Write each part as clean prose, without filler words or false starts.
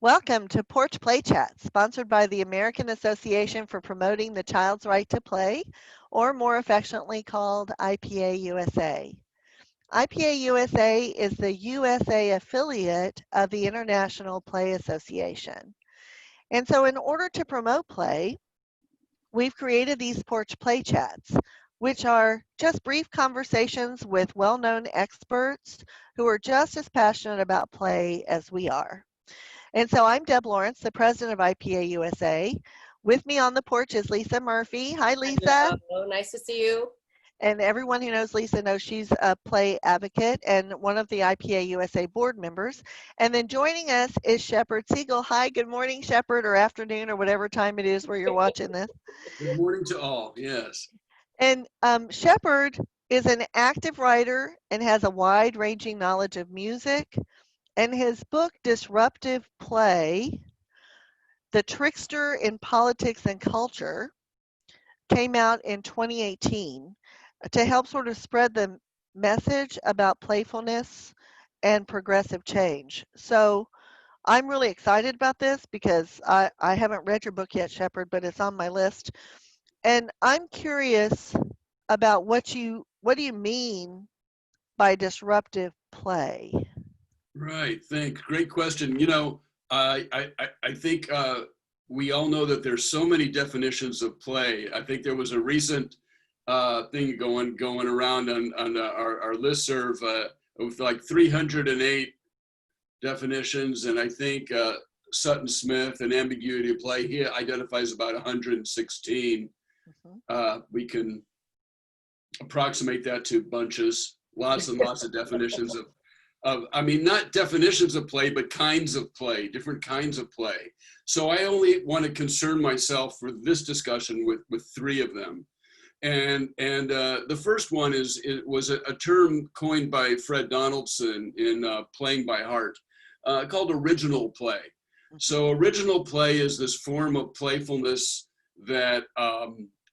Welcome to Porch Play Chat, sponsored by the American Association for Promoting the Child's Right to Play, or more affectionately called IPA-USA. IPA-USA is the USA affiliate of the International Play Association. And so in order to promote play, we've created these Porch Play Chats, which are just brief conversations with well-known experts who are just as passionate about play as we are. And so I'm Deb Lawrence, the president of IPA USA. With me on the porch is Lisa Murphy. Hi, Lisa. Hello, nice to see you. And everyone who knows Lisa knows she's a play advocate and one of the IPA USA board members. And then joining us is Shepard Siegel. Hi, good morning, Shepard, or afternoon, or whatever time it is where you're watching this. Good morning to all, yes. And Shepard is an active writer and has a wide-ranging knowledge of music. And his book, Disruptive Play, The Trickster in Politics and Culture, came out in 2018 to help sort of spread the message about playfulness and progressive change. So I'm really excited about this because I haven't read your book yet, Shepard, but it's on my list. And I'm curious about what do you mean by disruptive play? Right, thanks. Great question. You know, I think we all know that there's so many definitions of play. I think there was a recent thing going around on our listserv with like 308 definitions, and I think Sutton Smith and ambiguity of play, he identifies about 116. We can approximate that to bunches, lots and lots of definitions of I mean, not definitions of play, but kinds of play, different kinds of play. So I only want to concern myself for this discussion with three of them. And the first one was a term coined by Fred Donaldson in Playing by Heart, called original play. So original play is this form of playfulness that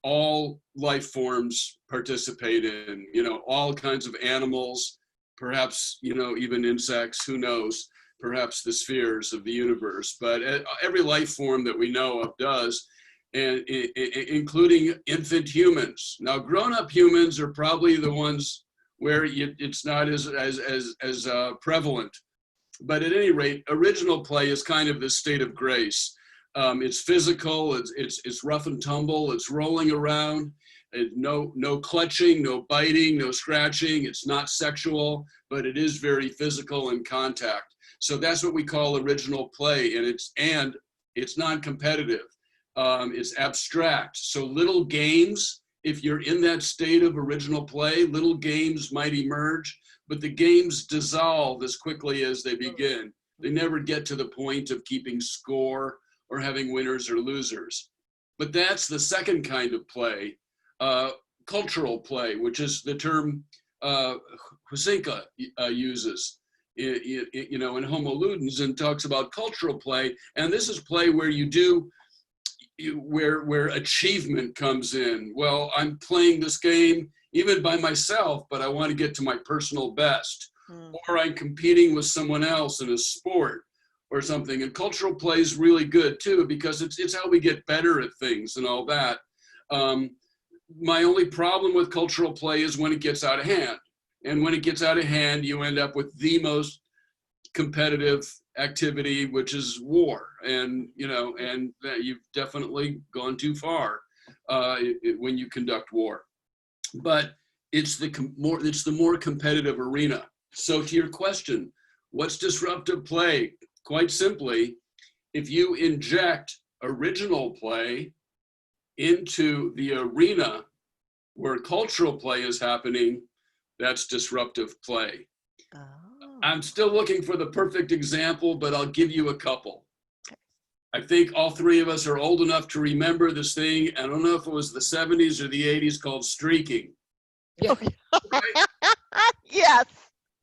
all life forms participate in, you know, all kinds of animals, perhaps, you know, even insects, who knows, perhaps the spheres of the universe. But every life form that we know of does, and including infant humans. Now, grown-up humans are probably the ones where it's not as prevalent. But at any rate, original play is kind of this state of grace. It's physical, it's rough and tumble, it's rolling around. No clutching, no biting, no scratching. It's not sexual, but it is very physical in contact. So that's what we call original play, and it's non-competitive. It's abstract. So little games, if you're in that state of original play, little games might emerge, but the games dissolve as quickly as they begin. They never get to the point of keeping score or having winners or losers. But that's the second kind of play. Cultural play, which is the term Huizinga uses, you know, in Homo Ludens, and talks about cultural play. And this is play where where achievement comes in. Well, I'm playing this game even by myself, but I want to get to my personal best, or I'm competing with someone else in a sport or something. And cultural play is really good too, because it's how we get better at things and all that. My only problem with cultural play is when it gets out of hand. And when it gets out of hand, you end up with the most competitive activity, which is war. And, you know, and you've definitely gone too far when you conduct war. But it's the more competitive arena. So to your question, what's disruptive play? Quite simply, if you inject original play into the arena where cultural play is happening, that's disruptive play. Oh. I'm still looking for the perfect example, but I'll give you a couple. I think all three of us are old enough to remember this thing. I don't know if it was the 70s or the 80s, called streaking. Yeah. Right? Yes.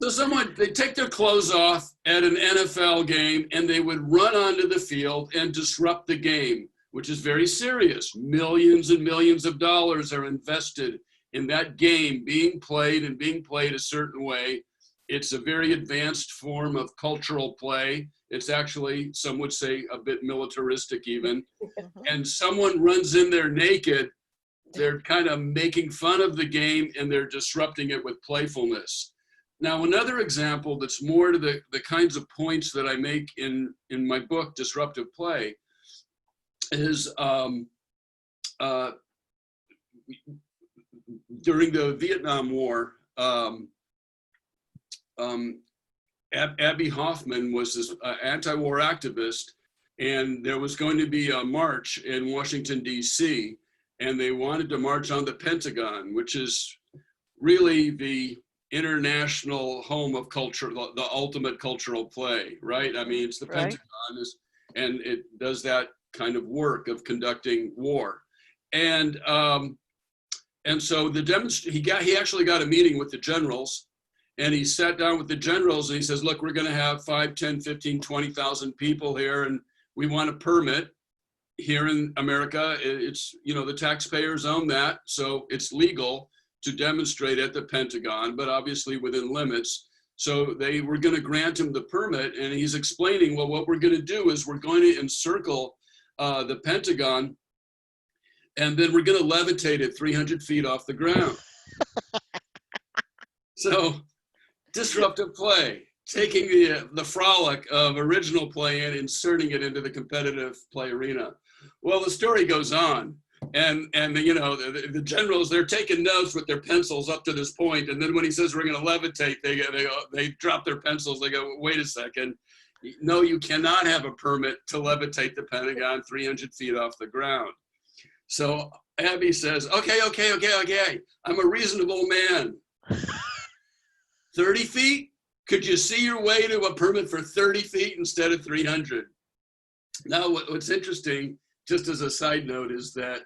So they take their clothes off at an NFL game and they would run onto the field and disrupt the game, which is very serious. Millions and millions of dollars are invested in that game being played a certain way. It's a very advanced form of cultural play. It's actually, some would say, a bit militaristic even. Mhm. And someone runs in there naked, they're kind of making fun of the game and they're disrupting it with playfulness. Now, another example that's more to the kinds of points that I make in my book, Disruptive Play, is during the Vietnam War, Abby Hoffman was this anti-war activist, and there was going to be a march in Washington, D.C., and they wanted to march on the Pentagon, which is really the international home of culture, the ultimate cultural play, right? I mean, it's the Right. Pentagon, and it does that kind of work of conducting war. And so he actually got a meeting with the generals, and he sat down with the generals and he says, look, we're going to have 5, 10, 15, 20,000 people here, and we want a permit. Here in America, it's, the taxpayers own that, so it's legal to demonstrate at the Pentagon, but obviously within limits. So they were going to grant him the permit, and he's explaining, well, what we're going to do is we're going to encircle the Pentagon, and then we're going to levitate it 300 feet off the ground. So, disruptive play, taking the frolic of original play and inserting it into the competitive play arena. Well, the story goes on, and the generals, they're taking notes with their pencils up to this point, and then when he says we're going to levitate, they drop their pencils. They go, wait a second, no, you cannot have a permit to levitate the Pentagon 300 feet off the ground. So Abby says, okay, I'm a reasonable man. 30 feet? Could you see your way to a permit for 30 feet instead of 300? Now, what's interesting, just as a side note, is that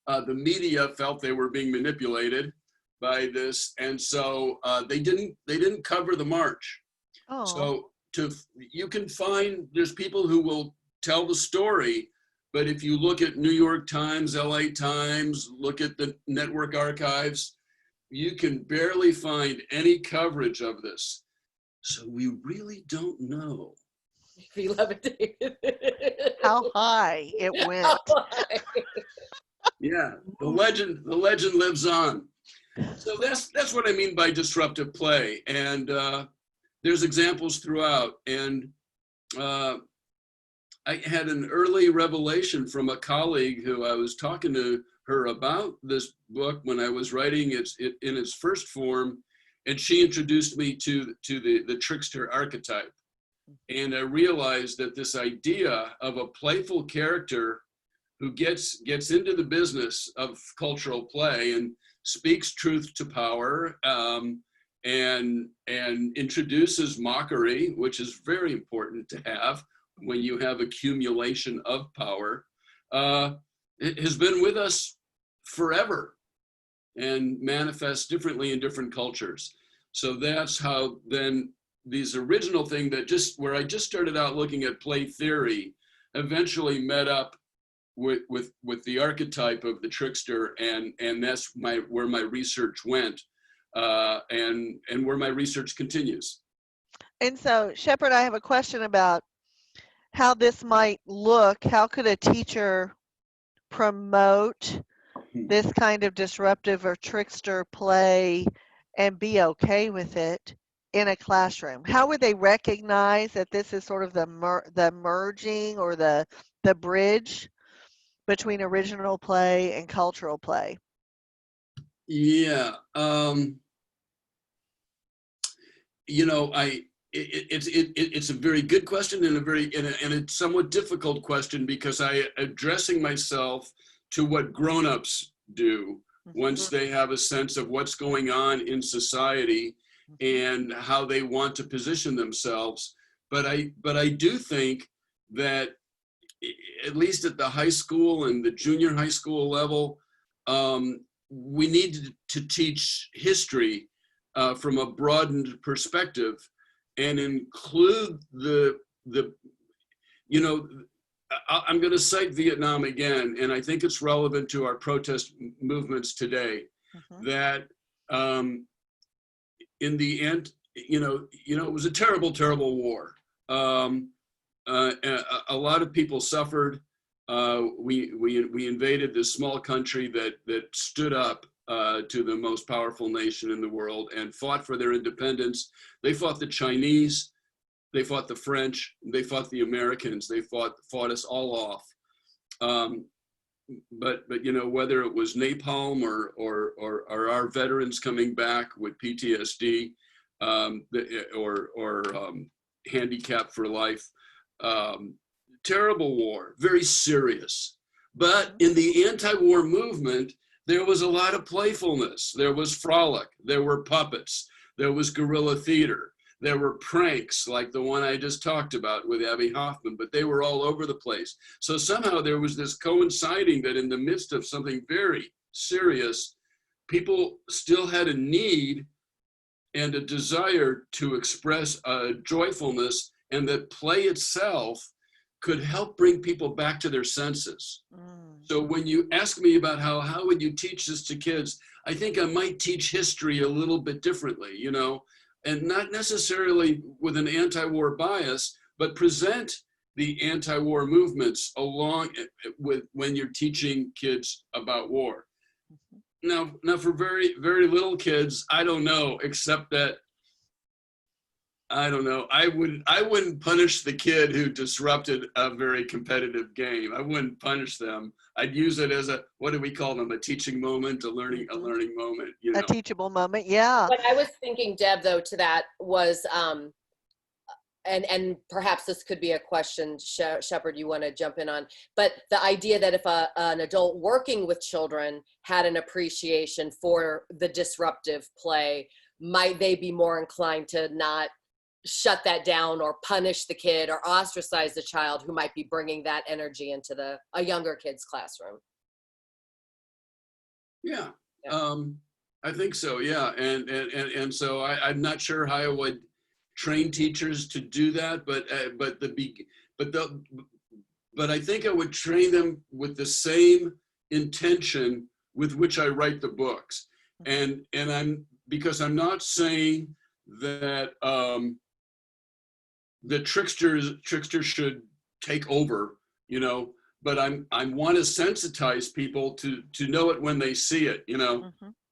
the media felt they were being manipulated by this, and so they didn't cover the march. Oh. So you can find, there's people who will tell the story, but if you look at New York Times, LA Times, look at the network archives, you can barely find any coverage of this. So we really don't know. He levitated. How high it went. Yeah, the legend lives on. So that's what I mean by disruptive play, and there's examples throughout. And I had an early revelation from a colleague who I was talking to her about this book when I was writing it in its first form, and she introduced me to the trickster archetype. And I realized that this idea of a playful character who gets into the business of cultural play and speaks truth to power, and introduces mockery, which is very important to have when you have accumulation of power, it has been with us forever and manifests differently in different cultures. So that's how then these original thing where I just started out looking at play theory eventually met up with the archetype of the trickster, and that's where my research went, and where my research continues. And so, Shepard, I have a question about how this might look. How could a teacher promote this kind of disruptive or trickster play and be okay with it in a classroom? How would they recognize that this is sort of the merging or the bridge between original play and cultural play? Yeah, it's a very good question and a somewhat difficult question, because I addressing myself to what grown-ups do once they have a sense of what's going on in society and how they want to position themselves. But I do think that at least at the high school and the junior high school level, we need to teach history from a broadened perspective and include I'm going to cite Vietnam again, and I think it's relevant to our protest movements today, that in the it was a terrible, terrible war. A lot of people suffered. We invaded this small country that stood up to the most powerful nation in the world and fought for their independence. They fought the Chinese, they fought the French, they fought the Americans. They fought us all off. But whether it was napalm or our veterans coming back with PTSD, or handicap for life. Terrible war, very serious. But in the anti-war movement, there was a lot of playfulness. There was frolic, there were puppets, there was guerrilla theater, there were pranks like the one I just talked about with Abby Hoffman, but they were all over the place. So somehow there was this coinciding that in the midst of something very serious, people still had a need and a desire to express joyfulness, and that play itself could help bring people back to their senses. So when you ask me about how would you teach this to kids, I think I might teach history a little bit differently, and not necessarily with an anti-war bias, but present the anti-war movements along with when you're teaching kids about war. Now for very, very little kids, I don't know, except that, I don't know, I wouldn't punish the kid who disrupted a very competitive game. I wouldn't punish them. I'd use it as a, what do we call them? A teaching moment, a learning moment, A teachable moment, yeah. What I was thinking, Deb, though, to that was, and perhaps this could be a question, Shepard, you want to jump in on, but the idea that if an adult working with children had an appreciation for the disruptive play, might they be more inclined to not shut that down or punish the kid or ostracize the child who might be bringing that energy into a younger kid's classroom? Yeah. I think so, yeah. And so I'm not sure how I would train teachers to do that, but I think I would train them with the same intention with which I write the books. And because I'm not saying that the Trickster should take over, but I want to sensitize people to know it when they see it,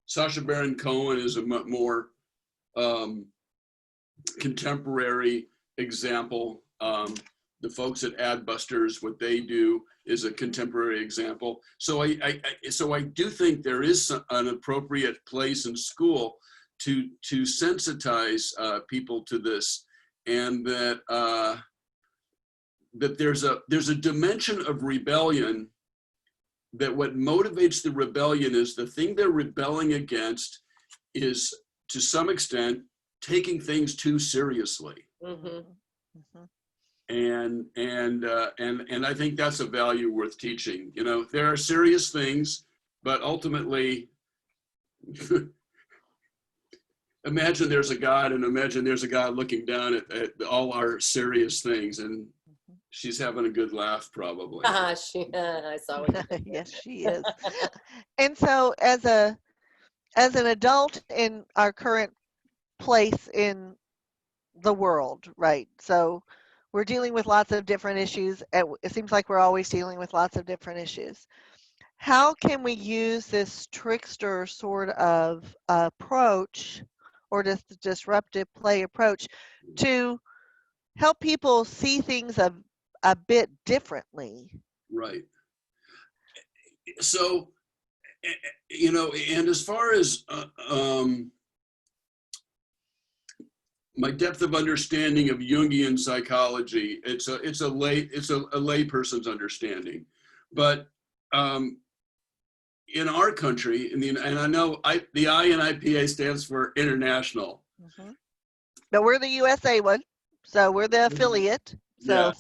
Sacha Baron Cohen is a much more contemporary example. The folks at Adbusters, what they do is a contemporary example. So I do think there is an appropriate place in school to sensitize people to this, and that there's a dimension of rebellion, that what motivates the rebellion is the thing they're rebelling against is, to some extent, taking things too seriously. And I think that's a value worth teaching. There are serious things, but ultimately, imagine there's a God, and imagine there's a God looking down at all our serious things, and she's having a good laugh, probably. I saw it. Yes, she is. And so as an adult in our current place in the world, right? So we're dealing with lots of different issues. It seems like we're always dealing with lots of different issues. How can we use this Trickster sort of approach, or this disruptive play approach, to help people see things a bit differently? Right. So, and as far as my depth of understanding of Jungian psychology, it's a lay person's understanding, but in our country, and I know the I in IPA stands for international. But we're the USA one, so we're the affiliate. So, yeah.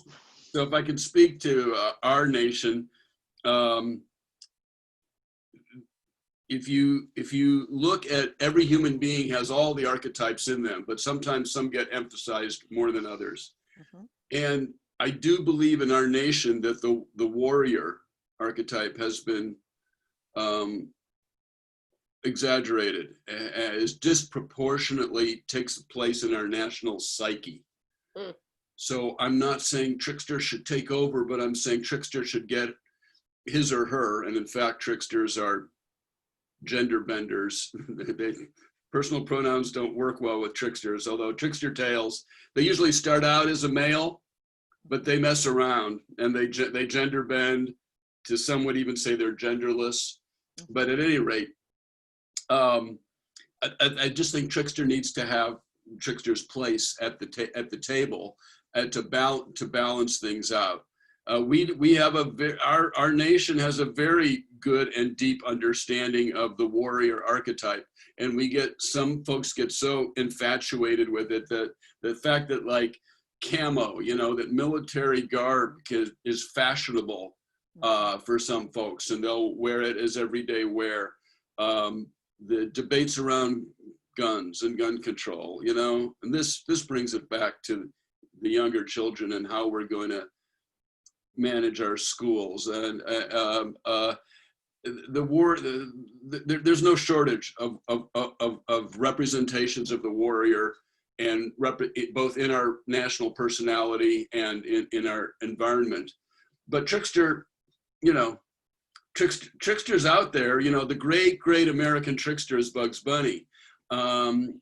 So if I can speak to our nation, if you look at, every human being has all the archetypes in them, but sometimes some get emphasized more than others. And I do believe in our nation that the warrior archetype has been exaggerated, is disproportionately takes place in our national psyche. Mm. So I'm not saying Trickster should take over, but I'm saying Trickster should get his or her, and in fact, Tricksters are gender benders. Personal pronouns don't work well with Tricksters, although Trickster tales, they usually start out as a male, but they mess around and they gender bend. To some would even say they're genderless. But at any rate, I just think Trickster needs to have Trickster's place at the table to balance things out. We have our nation has a very good and deep understanding of the warrior archetype, and some folks get so infatuated with it that the fact that like camo, that military garb is fashionable for some folks, and they'll wear it as everyday wear. The debates around guns and gun control, and this brings it back to the younger children and how we're going to manage our schools. And the war, there's no shortage of representations of the warrior, and both in our national personality and in our environment. But Trickster, Trickster's out there. The great American trickster is Bugs Bunny, and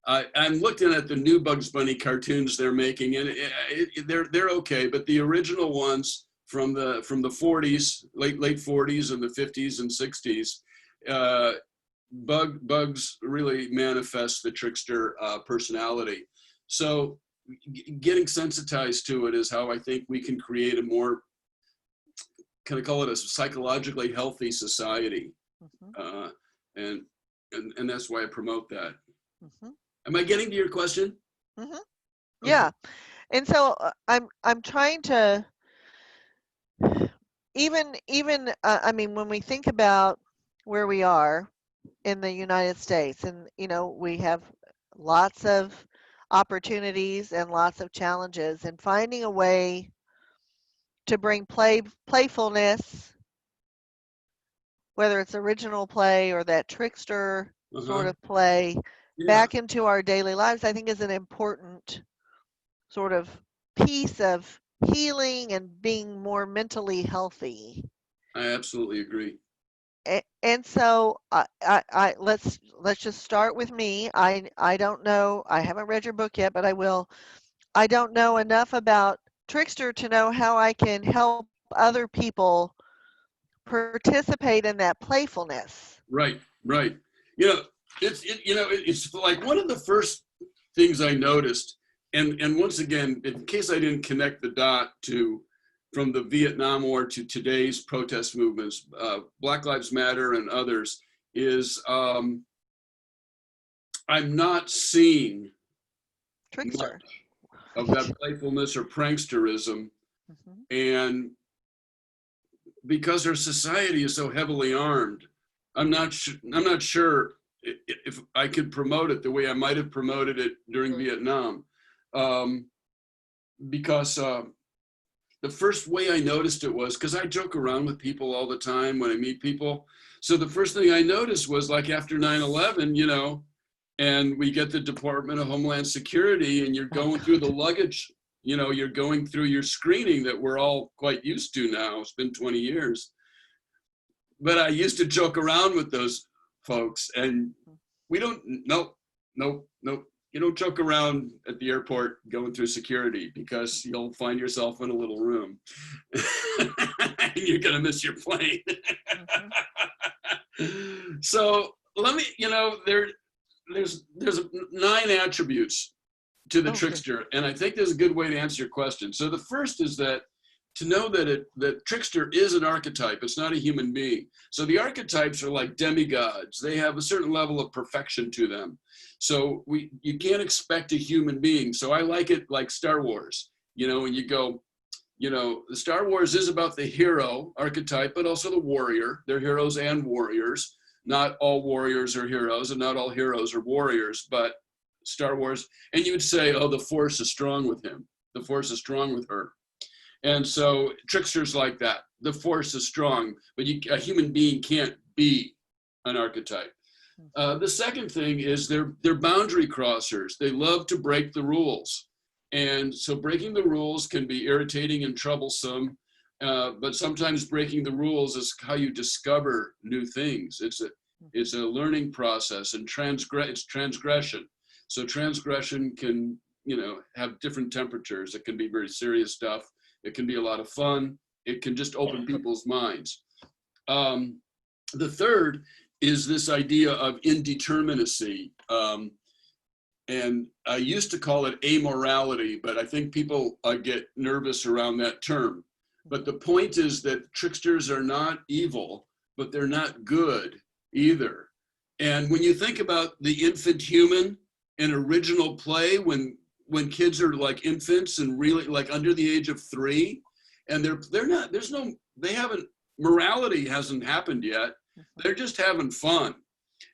I'm looking at the new Bugs Bunny cartoons they're making, and they're okay. But the original ones from the 40s, late 40s, and the 50s and 60s, Bugs really manifests the trickster personality. So getting sensitized to it is how I think we can create a more, kind of call it a psychologically healthy society. And that's why I promote that. Am I getting to your question? Yeah. And so I'm trying to even I mean, when we think about where we are in the United States, and we have lots of opportunities and lots of challenges, and finding a way to bring playfulness, whether it's original play or that trickster sort of play, back into our daily lives, I think is an important sort of piece of healing and being more mentally healthy. I absolutely agree. And so let's just start with me. I don't know. I haven't read your book yet, but I will. I don't know enough about Trickster to know how I can help other people participate in that playfulness. Right. It's like one of the first things I noticed, and once again, in case I didn't connect the dot from the Vietnam War to today's protest movements, Black Lives Matter and others, is I'm not seeing Trickster of that playfulness or pranksterism. And because our society is so heavily armed, I'm not sure if I could promote it the way I might have promoted it during Vietnam, because the first way I noticed it was because I joke around with people all the time when I meet people. So the first thing I noticed was like after 9/11, and we get the Department of Homeland Security, and you're going through the luggage, you're going through your screening that we're all quite used to now. It's been 20 years. But I used to joke around with those folks, and we don't, nope. You don't joke around at the airport going through security, because you'll find yourself in a little room and you're going to miss your plane. So let me, there's 9 attributes to the trickster, and I think there's a good way to answer your question. So the first is that to know that Trickster is an archetype. It's not a human being. So the archetypes are like demigods. They have a certain level of perfection to them. So you can't expect a human being. So I like it like Star Wars, and you go, the Star Wars is about the hero archetype, but also the warrior. They're heroes and warriors. Not all warriors are heroes, and not all heroes are warriors, but Star Wars. And you would say, oh, the Force is strong with him. The Force is strong with her. And so Trickster's like that. The Force is strong, but a human being can't be an archetype. The second thing is they're boundary crossers. They love to break the rules. And so breaking the rules can be irritating and troublesome, but sometimes breaking the rules is how you discover new things. It's a learning process, and it's transgression. So transgression can, have different temperatures. It can be very serious stuff. It can be a lot of fun. It can just open people's minds. The third is this idea of indeterminacy. And I used to call it amorality, but I think people get nervous around that term. But the point is that tricksters are not evil, but they're not good either. And when you think about the infant human in original play, when kids are like infants and really like under the age of 3, and morality hasn't happened yet. They're just having fun.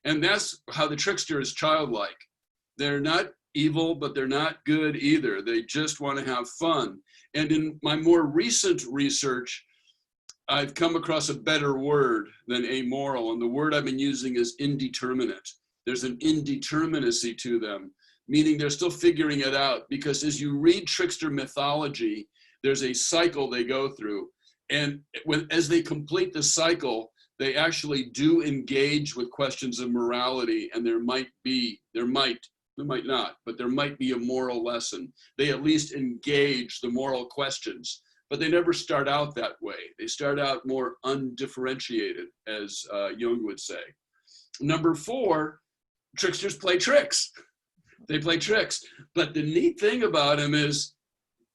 And that's how the trickster is childlike. They're not evil, but they're not good either. They just want to have fun. And in my more recent research, I've come across a better word than amoral. And the word I've been using is indeterminate. There's an indeterminacy to them, meaning they're still figuring it out. Because as you read trickster mythology, there's a cycle they go through. And as they complete the cycle, they actually do engage with questions of morality, and there might not, but there might be a moral lesson. They at least engage the moral questions, but they never start out that way. They start out more undifferentiated, as Jung would say. Number 4, tricksters play tricks. They play tricks, but the neat thing about them is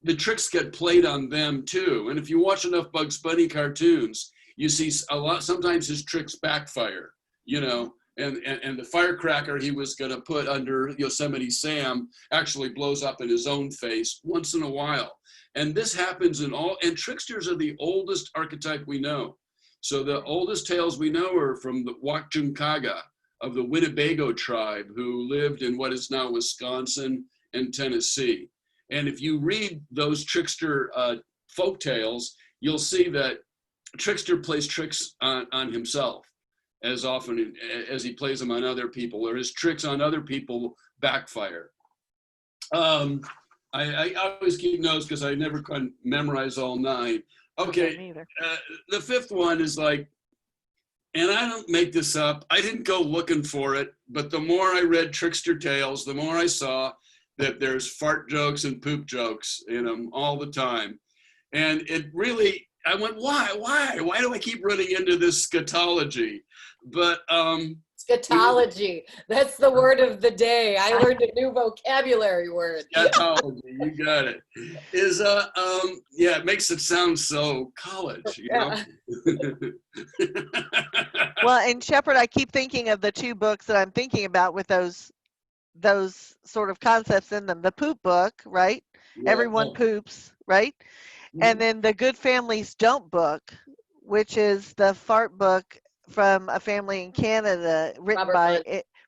the tricks get played on them too. And if you watch enough Bugs Bunny cartoons, you see sometimes his tricks backfire, and the firecracker he was going to put under Yosemite Sam actually blows up in his own face once in a while. And this happens and tricksters are the oldest archetype we know. So the oldest tales we know are from the Wachunkaga of the Winnebago tribe, who lived in what is now Wisconsin and Tennessee. And if you read those trickster folk tales, you'll see that trickster plays tricks on himself as often as he plays them on other people, or his tricks on other people backfire. I always keep notes because I never can memorize all 9. Okay, the 5th one is like, and I don't make this up, I didn't go looking for it, but the more I read trickster tales, the more I saw that there's fart jokes and poop jokes in them all the time. And it really, I went, why do I keep running into this scatology? But scatology, that's the word of the day. I learned a new vocabulary word. Scatology, you got it. Is it makes it sound so college, Yeah. Well, and Shepard, I keep thinking of the 2 books that I'm thinking about with those sort of concepts in them. The poop book, right? Yeah. Everyone poops, right? And then the Good Families Don't book, which is the fart book from a family in Canada, written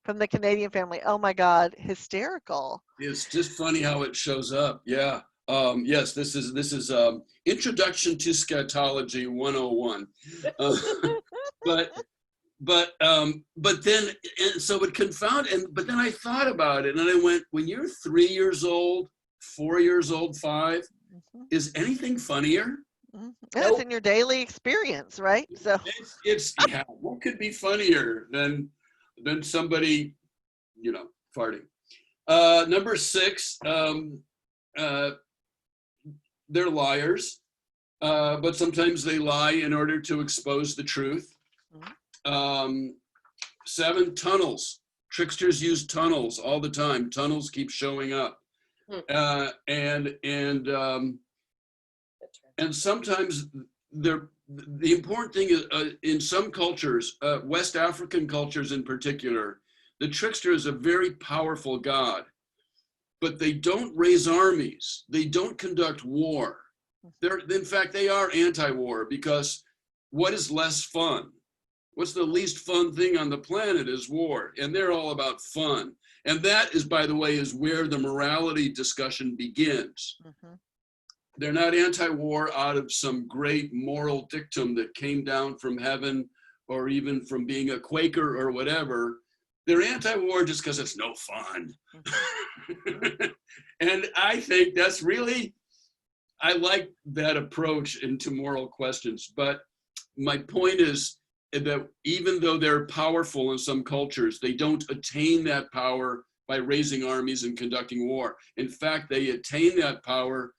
from the Canadian family. Oh my God, hysterical. It's just funny how it shows up. Yeah. Yes, this is Introduction to Scatology 101. But then, and so it confounded, but then I thought about it and I went, when you're 3 years old, 4 years old, 5, is anything funnier? That's in your daily experience, right? So it's what could be funnier than somebody, farting? Number 6, they're liars, but sometimes they lie in order to expose the truth. 7, tunnels. Tricksters use tunnels all the time. Tunnels keep showing up. And sometimes the important thing is in some cultures, West African cultures in particular, the trickster is a very powerful god, but they don't raise armies. They don't conduct war. In fact, they are anti-war, because what is less fun? What's the least fun thing on the planet is war, and they're all about fun. And that is, by the way, is where the morality discussion begins. They're not anti-war out of some great moral dictum that came down from heaven or even from being a Quaker or whatever, they're anti-war just because it's no fun. And I think that's really, I like that approach into moral questions. But my point is that even though they're powerful in some cultures, they don't attain that power by raising armies and conducting war. In fact, they attain that power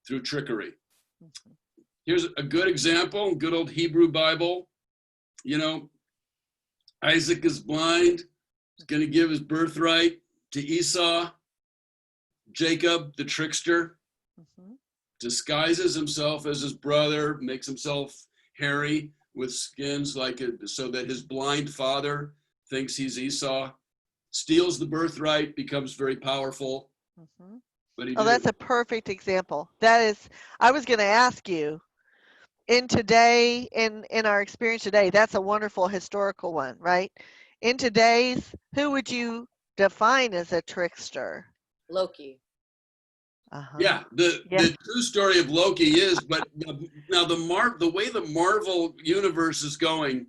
through trickery. Here's a good example, good old Hebrew Bible. You know, Isaac is blind, he's going to give his birthright to Esau. Jacob, the trickster, disguises himself as his brother, makes himself hairy with skins like it, so that his blind father thinks he's Esau, steals the birthright, becomes very powerful. But he Oh, that's a perfect example. That is, I was going to ask you, in our experience today, that's a wonderful historical one, right? In today's, who would you define as a trickster? Loki. Yeah, the true story of Loki is, but now the way the Marvel universe is going,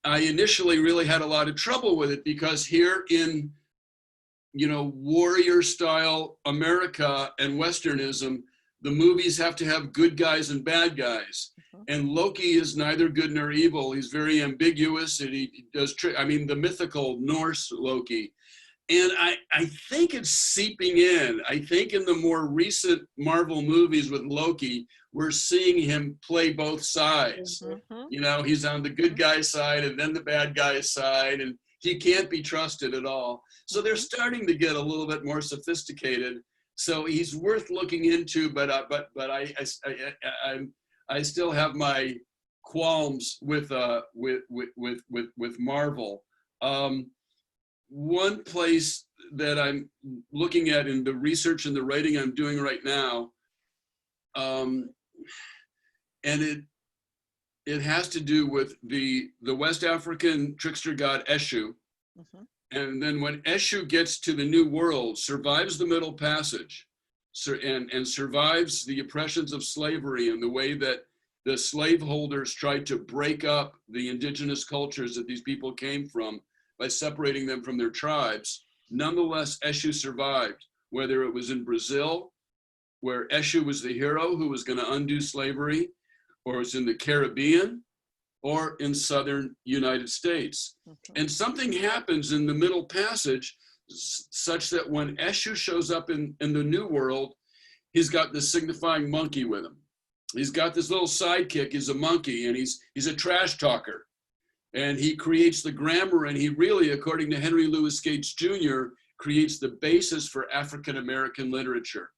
I initially really had a lot of trouble with it, because here in, you know, warrior style America and Westernism, the movies have to have good guys and bad guys. And Loki is neither good nor evil. He's very ambiguous, and he does the mythical Norse Loki. And I think it's seeping in. I think in the more recent Marvel movies with Loki, we're seeing him play both sides. You know, he's on the good guy side and then the bad guy side, and he can't be trusted at all. So they're starting to get a little bit more sophisticated. So he's worth looking into, but I still have my qualms with Marvel. One place that I'm looking at in the research and the writing I'm doing right now, and it has to do with the West African trickster god Eshu. And then when Eshu gets to the New World, survives the Middle Passage, and survives the oppressions of slavery and the way that the slaveholders tried to break up the indigenous cultures that these people came from by separating them from their tribes. Nonetheless, Eshu survived, whether it was in Brazil, where Eshu was the hero who was going to undo slavery, or it's in the Caribbean, or in southern United States. And something happens in the Middle Passage such that when Eshu shows up in the New World, he's got this signifying monkey with him. He's got this little sidekick, he's a monkey, and he's a trash talker. And he creates the grammar, and he really, according to Henry Louis Gates Jr., creates the basis for African-American literature.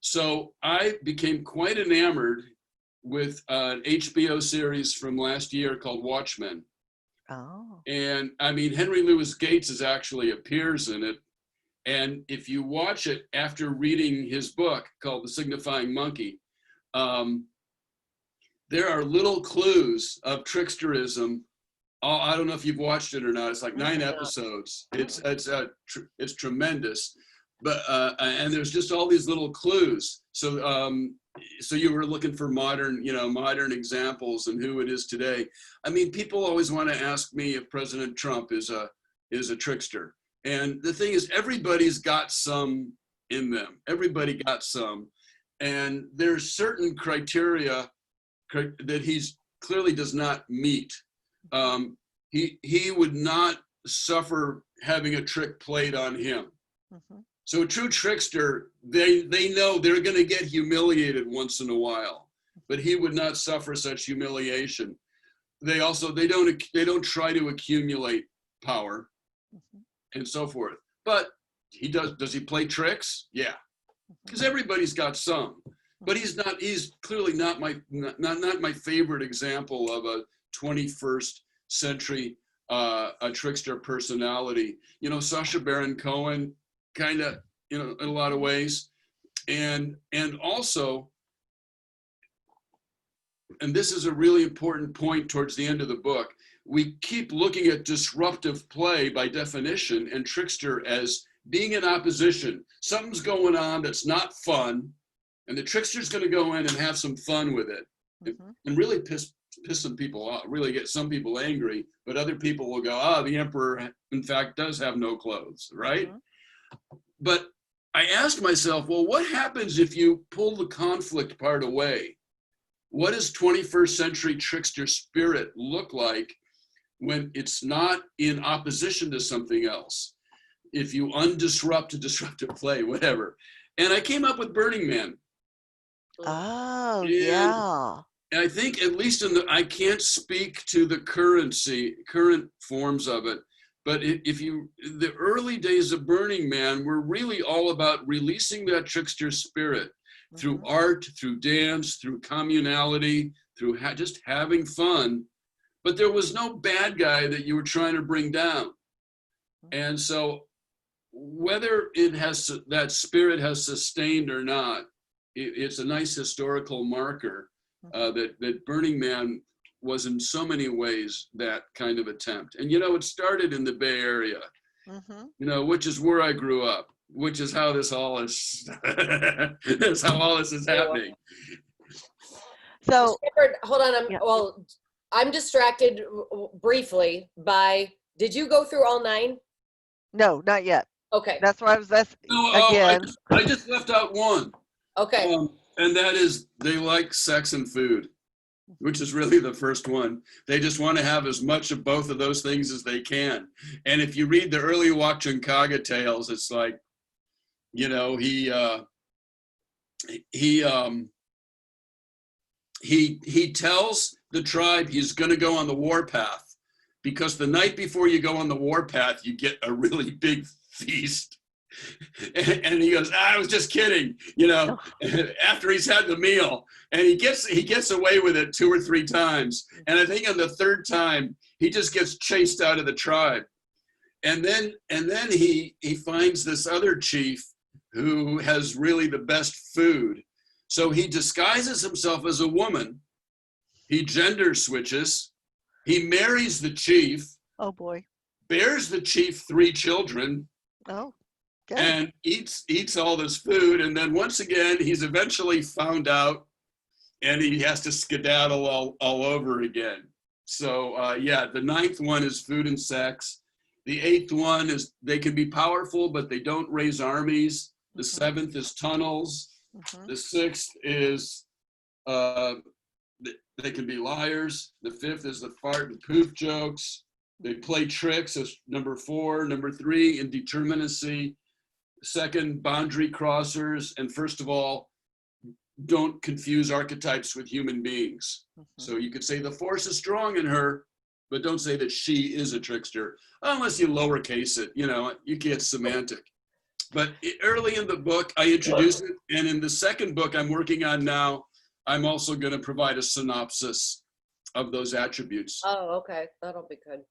So I became quite enamored with an HBO series from last year called Watchmen. And I mean, Henry Louis Gates actually appears in it. And if you watch it after reading his book called The Signifying Monkey, there are little clues of tricksterism. I don't know if you've watched it or not. It's like 9 episodes. It's tremendous, but and there's just all these little clues. So you were looking for modern examples and who it is today. I mean, people always want to ask me if President Trump is a trickster, and the thing is, everybody's got some in them. Everybody got some, and there's certain criteria that he's clearly does not meet. He would not suffer having a trick played on him. So a true trickster, they know they're going to get humiliated once in a while, but he would not suffer such humiliation. They don't try to accumulate power and so forth. But he does he play tricks? Yeah, because everybody's got some. But he's clearly not my favorite example of a 21st century a trickster personality. You know, Sacha Baron Cohen, kind of, you know, in a lot of ways. And also, and this is a really important point towards the end of the book, we keep looking at disruptive play by definition and trickster as being in opposition. Something's going on that's not fun, and the trickster's going to go in and have some fun with it, and really piss piss some people off, really get some people angry, but other people will go, the emperor, in fact, does have no clothes, right? Mm-hmm. But I asked myself, well, what happens if you pull the conflict part away? What does 21st century trickster spirit look like when it's not in opposition to something else? If you undisrupt a disruptive play, whatever. And I came up with Burning Man. Oh, And yeah. I think, at least I can't speak to the current forms of it, but the early days of Burning Man were really all about releasing that trickster spirit through Mm-hmm. art, through dance, through communality, through just having fun. But there was no bad guy that you were trying to bring down. And so whether that spirit has sustained or not, it's a nice historical marker that Burning Man was in so many ways that kind of attempt. And, it started in the Bay Area, which is where I grew up, which is how this all is, that's how all this is happening. So, Shepard, hold on. I'm distracted briefly by, did you go through all 9? no, not yet. Okay. That's why I just left out one. Okay. And that is, they like sex and food, which is really the first one. They just want to have as much of both of those things as they can. And if you read the early Wachankaga tales, it's like, he tells the tribe he's going to go on the warpath, because the night before you go on the warpath, you get a really big feast. And he goes, I was just kidding, after he's had the meal. And he gets away with it 2 or 3 times. And I think on the 3rd time, he just gets chased out of the tribe. And then he finds this other chief who has really the best food. So he disguises himself as a woman. He gender switches. He marries the chief. Oh boy. Bears the chief 3 children. Oh. Good. And eats all this food, and then once again he's eventually found out, and he has to skedaddle all over again. So the 9th one is food and sex. The 8th one is they can be powerful, but they don't raise armies. The 7th is tunnels. The 6th is they can be liars. The 5th is the fart and poop jokes. They play tricks as number 4. Number 3, indeterminacy. 2nd, boundary crossers. And first of all, don't confuse archetypes with human beings. So you could say the force is strong in her, but don't say that she is a trickster, unless you lowercase it, you get semantic. But early in the book, I introduced it. And in the 2nd book I'm working on now, I'm also going to provide a synopsis of those attributes. Oh, okay. That'll be good.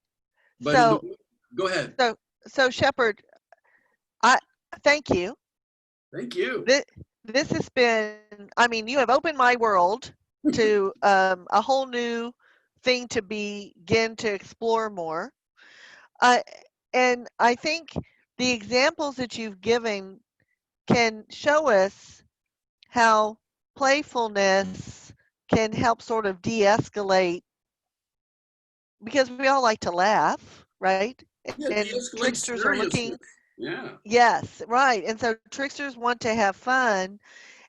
But go ahead. So Shepard, thank you. Thank you. This has been, you have opened my world to a whole new thing to begin to explore more. And I think the examples that you've given can show us how playfulness can help sort of de-escalate, because we all like to laugh, right? And tricksters are looking. Yeah. Yes, right. And so tricksters want to have fun,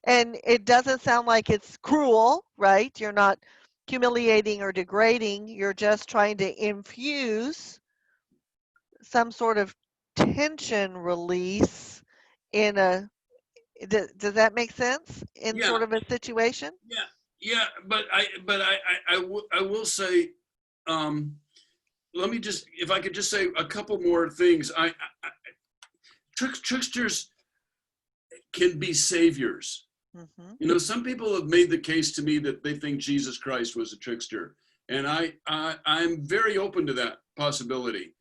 and it doesn't sound like it's cruel, right? You're not humiliating or degrading. You're just trying to infuse some sort of tension release in does that make sense in sort of a situation? Yeah. But I will say, let me just, if I could just say a couple more things. Tricksters can be saviors. Some people have made the case to me that they think Jesus Christ was a trickster, and I'm very open to that possibility.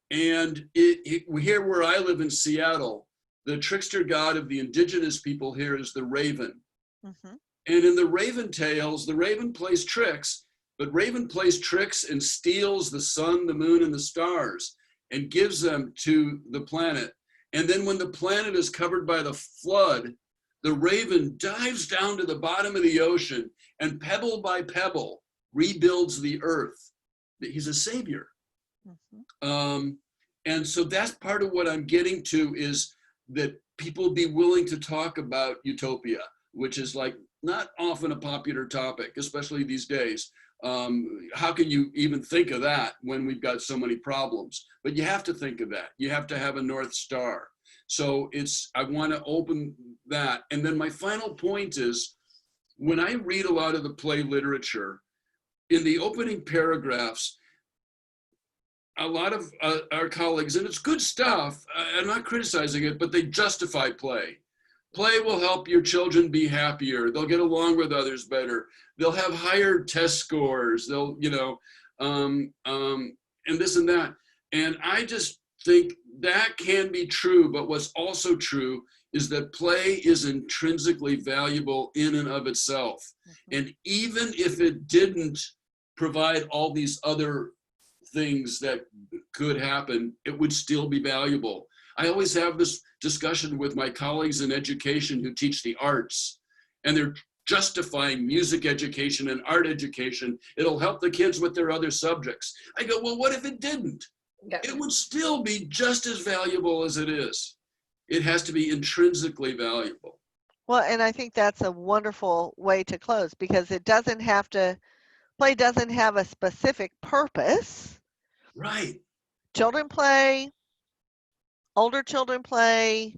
And here where I live in Seattle, the trickster god of the indigenous people here is the raven. And in the Raven tales, the raven plays tricks, but Raven plays tricks and steals the sun, the moon, and the stars and gives them to the planet. And then when the planet is covered by the flood, the Raven dives down to the bottom of the ocean and pebble by pebble rebuilds the earth. He's a savior. And so that's part of what I'm getting to, is that people be willing to talk about utopia, which is like not often a popular topic, especially these days. How can you even think of that when we've got so many problems? But you have to think of that. You have to have a North Star. So I want to open that. And then my final point is, when I read a lot of the play literature, in the opening paragraphs, a lot of our colleagues, and it's good stuff, I'm not criticizing it, but they justify play. Play will help your children be happier. They'll get along with others better. They'll have higher test scores. They'll, and this and that. And I just think that can be true, but what's also true is that play is intrinsically valuable in and of itself. And even if it didn't provide all these other things that could happen, it would still be valuable. I always have this discussion with my colleagues in education who teach the arts, and they're justifying music education and art education. It'll help the kids with their other subjects. I go, well, what if it didn't? Yeah. It would still be just as valuable as it is. It has to be intrinsically valuable. Well, and I think that's a wonderful way to close, because it doesn't have to, play doesn't have a specific purpose. Right. Children play, older children play,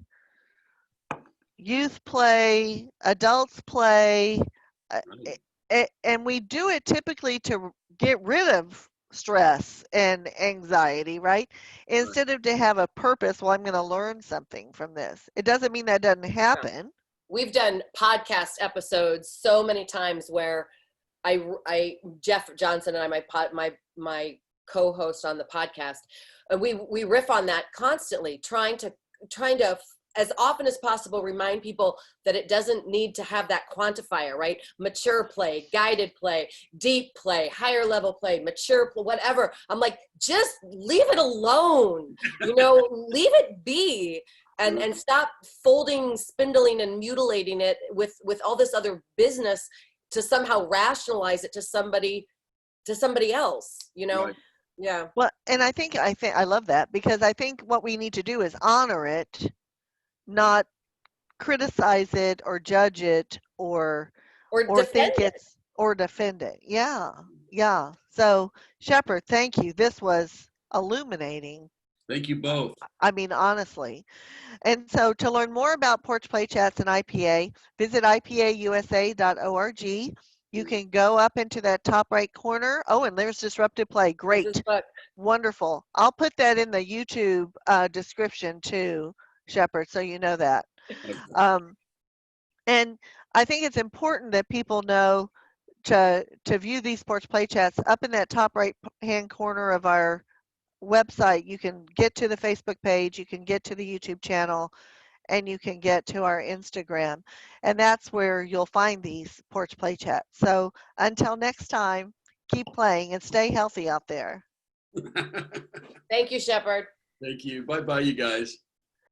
youth play, adults play, and we do it typically to get rid of stress and anxiety, right? Instead of to have a purpose, well, I'm going to learn something from this. It doesn't mean that doesn't happen. We've done podcast episodes so many times where Jeff Johnson and I, my co-host on the podcast, we riff on that constantly, trying to as often as possible remind people that it doesn't need to have that quantifier, right? Mature play, guided play, deep play, higher level play, mature play, whatever. I'm like, just leave it alone, leave it be, and stop folding, spindling, and mutilating it with all this other business to somehow rationalize it to somebody else, Right. Yeah. Well, and I think I love that, because I think what we need to do is honor it, not criticize it or judge it or think it's or defend it. Yeah. Yeah. So, Shepard, thank you. This was illuminating. Thank you both. I mean, honestly. And so, to learn more about Porch Play Chats and IPA, visit IPA-USA.org. You can go up into that top right corner. Oh, and there's Disruptive Play. Great. Wonderful. I'll put that in the YouTube description too, Shepard, so you know that. And I think it's important that people know to view these Porch Play Chats up in that top right hand corner of our website. You can get to the Facebook page, you can get to the YouTube channel, and you can get to our Instagram. And that's where you'll find these Porch Play Chats. So until next time, keep playing and stay healthy out there. Thank you, Shepard. Thank you. Bye-bye, you guys.